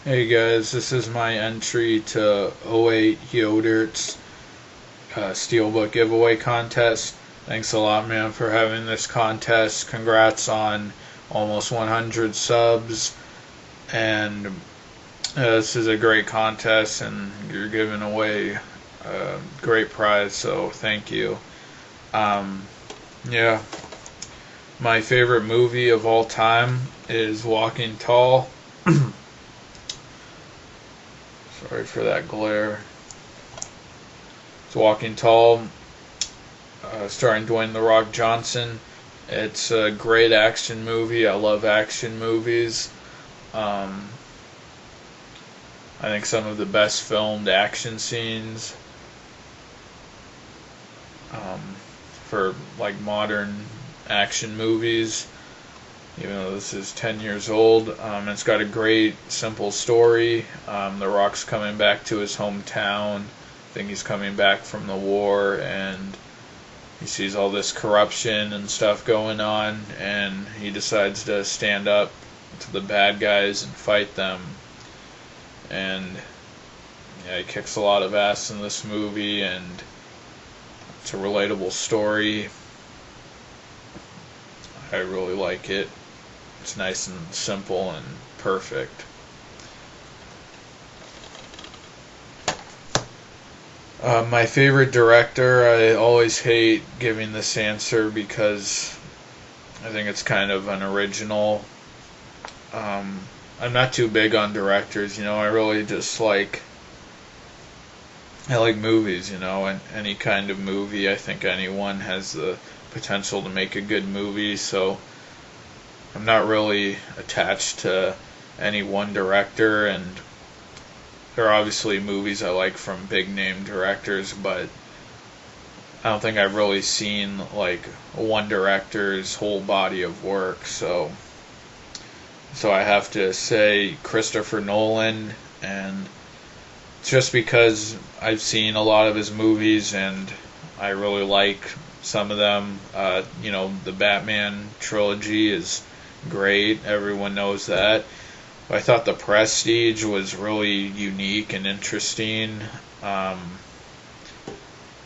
Hey guys, this is my entry to 08yodert's Steelbook giveaway contest. Thanks a lot, man, for having this contest. Congrats on almost 100 subs. And this is a great contest, and you're giving away a great prize, so thank you. Yeah, my favorite movie of all time is Walking Tall. Sorry for that glare. It's Walking Tall, starring Dwayne "The Rock" Johnson. It's a great action movie. I love action movies. I think some of the best filmed action scenes for like modern action movies. Even though this is 10 years old, it's got a great, simple story. The Rock's coming back to his hometown. I think he's coming back from the war, and he sees all this corruption and stuff going on, and he decides to stand up to the bad guys and fight them. And yeah, he kicks a lot of ass in this movie, and it's a relatable story. I really like it. It's nice and simple and perfect. My favorite director, I always hate giving this answer because I think it's kind of unoriginal. I'm not too big on directors, I really just I like movies, and any kind of movie. I think anyone has the potential to make a good movie, so I'm not really attached to any one director, and there are obviously movies I like from big name directors, but I don't think I've really seen like one director's whole body of work, so I have to say Christopher Nolan, and just because I've seen a lot of his movies and I really like some of them. The Batman trilogy is great. Everyone knows that. But I thought The Prestige was really unique and interesting. And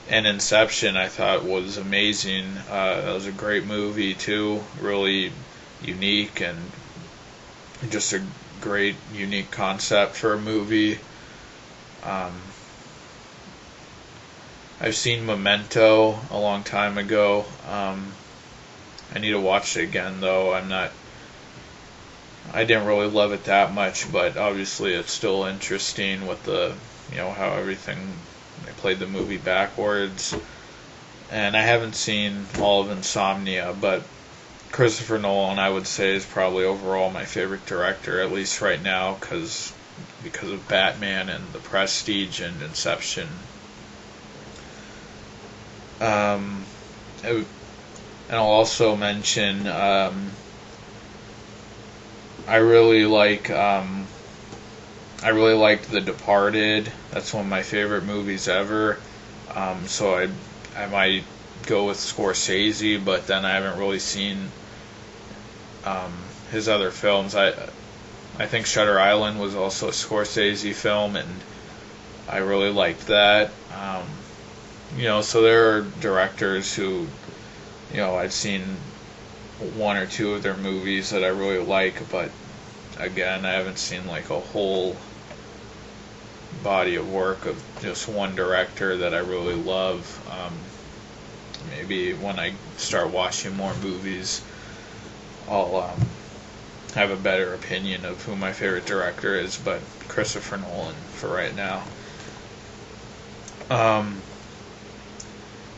Inception, I thought, was amazing. That was a great movie too. Really unique and just a great, unique concept for a movie. I've seen Memento a long time ago. I need to watch it again, though. I didn't really love it that much, but obviously it's still interesting with how everything, they played the movie backwards. And I haven't seen all of Insomnia, but Christopher Nolan, I would say, is probably overall my favorite director, at least right now, because of Batman and The Prestige and Inception. And I'll also mention I really liked The Departed. That's one of my favorite movies ever. So I might go with Scorsese, but then I haven't really seen his other films. I think Shutter Island was also a Scorsese film, and I really liked that. So there are directors who, I've seen one or two of their movies that I really like, but again, I haven't seen like a whole body of work of just one director that I really love. Maybe when I start watching more movies, I'll have a better opinion of who my favorite director is, but Christopher Nolan for right now.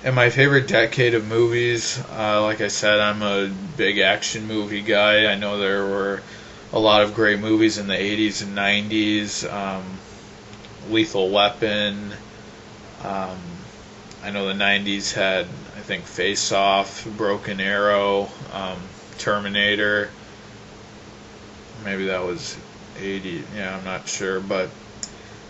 And my favorite decade of movies, like I said, I'm a big action movie guy. I know there were a lot of great movies in the 80s and 90s. Lethal Weapon. I know the 90s had, I think, Face Off, Broken Arrow, Terminator. Maybe that was 80. Yeah, I'm not sure, but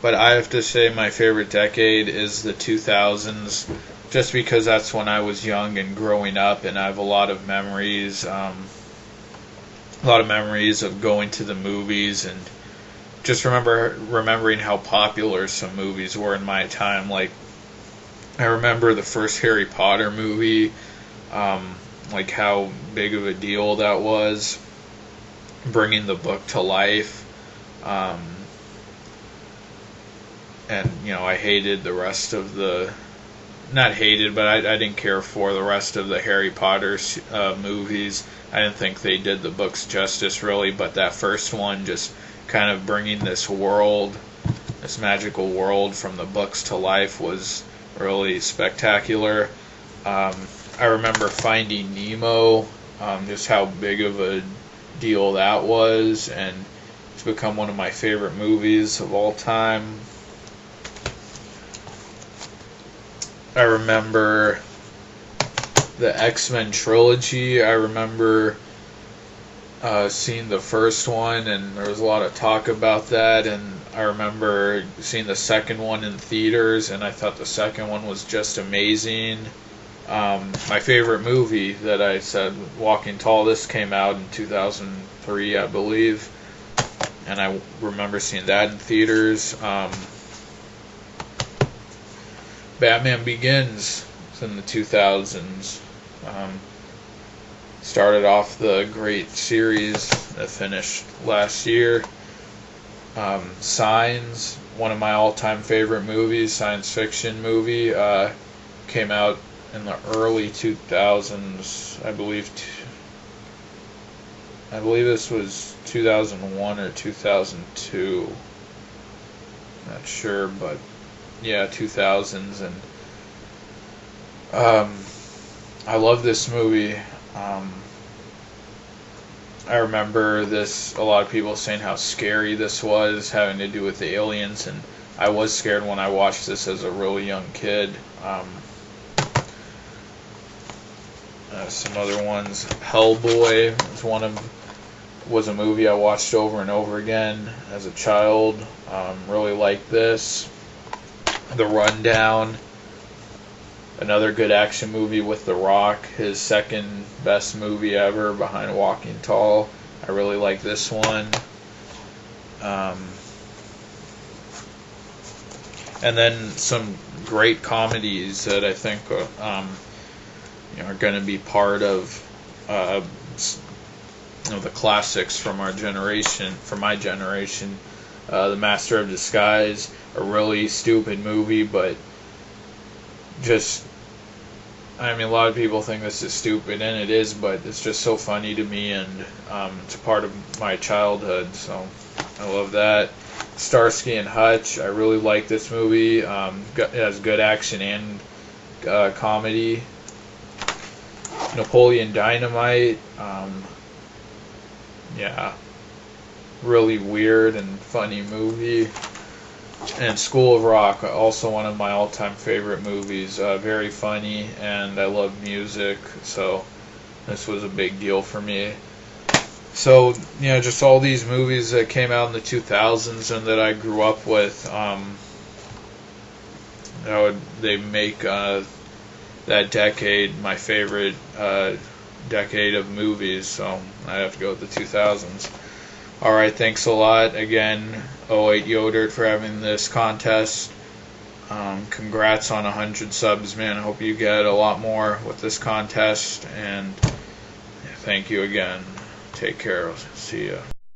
I have to say my favorite decade is the 2000s. Just because that's when I was young and growing up, and I have a lot of memories of going to the movies and just remembering how popular some movies were in my time. Like, I remember the first Harry Potter movie, like how big of a deal that was, bringing the book to life. And, I hated the rest of not hated, but I didn't care for the rest of the Harry Potter movies. I didn't think they did the books justice, really, but that first one, just kind of bringing this magical world from the books to life, was really spectacular. I remember Finding Nemo, just how big of a deal that was, and it's become one of my favorite movies of all time. I remember the X-Men trilogy. I remember seeing the first one, and there was a lot of talk about that, and I remember seeing the second one in theaters, and I thought the second one was just amazing. My favorite movie that I said, Walking Tall, this came out in 2003, I believe, and I remember seeing that in theaters. Batman Begins was in the 2000s. Started off the great series that finished last year. Signs, one of my all-time favorite movies, science fiction movie, came out in the early 2000s. I believe this was 2001 or 2002. Not sure, but yeah, 2000s, and I love this movie. I remember a lot of people saying how scary this was, having to do with the aliens, and I was scared when I watched this as a really young kid. Some other ones, Hellboy was a movie I watched over and over again as a child. Really liked this. The Rundown, another good action movie with The Rock, his second best movie ever behind Walking Tall. I really like this one. And then some great comedies that I think are going to be part of the classics from my generation. The Master of Disguise, a really stupid movie, but a lot of people think this is stupid, and it is, but it's just so funny to me, and it's a part of my childhood, so I love that. Starsky and Hutch, I really like this movie. It has good action and comedy. Napoleon Dynamite, really weird and funny movie. And School of Rock, also one of my all-time favorite movies. Very funny, and I love music, so this was a big deal for me. So, just all these movies that came out in the 2000s and that I grew up with, they make that decade my favorite decade of movies, so I have to go with the 2000s. Alright, thanks a lot. Again, 08yodert's for having this contest. Congrats on 100 subs, man. I hope you get a lot more with this contest, and thank you again. Take care. See ya.